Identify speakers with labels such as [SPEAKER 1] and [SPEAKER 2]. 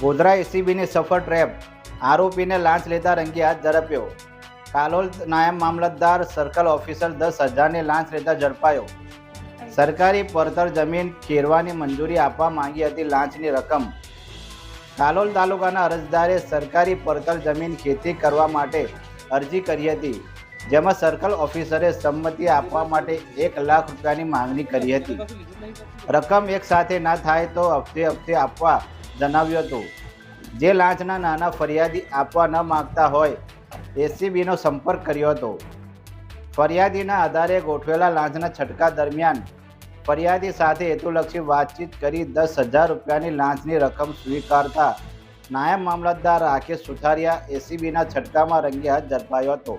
[SPEAKER 1] ગોધરા એસીબીની સફળ ટ્રેપ, આરોપીને લાંચ લેતા રંગે હાથ ઝડપ્યો. કાલોલ નાયબ મામલતદાર સર્કલ ઓફિસર 10,000ની લાંચ લેતા ઝડપાયો. સરકારી પડતર જમીન ખેરવાની મંજૂરી આપવા માંગી હતી લાંચની રકમ. કાલોલ તાલુકાના અરજદારે સરકારી પડતર જમીન ખેતી કરવા માટે અરજી કરી હતી, જેમાં સર્કલ ઓફિસરે સંમતિ આપવા માટે 1 લાખ રૂપિયાની માંગણી કરી હતી. રકમ એક સાથે ના થાય તો હપ્તે આપવા જણાવ્યું હતું. જે લાંચના નાના ફરિયાદી આપવા ન માગતા હોય એસીબીનો સંપર્ક કર્યો હતો. ફરિયાદીના આધારે ગોઠવેલા લાંચના છટકા દરમિયાન ફરિયાદી સાથે હેતુલક્ષી વાતચીત કરી 10,000 રૂપિયાની લાંચની રકમ સ્વીકારતા નાયબ મામલતદાર રાકેશ સુથારિયા એસીબીના છટકામાં રંગે હાથ ઝડપાયો હતો.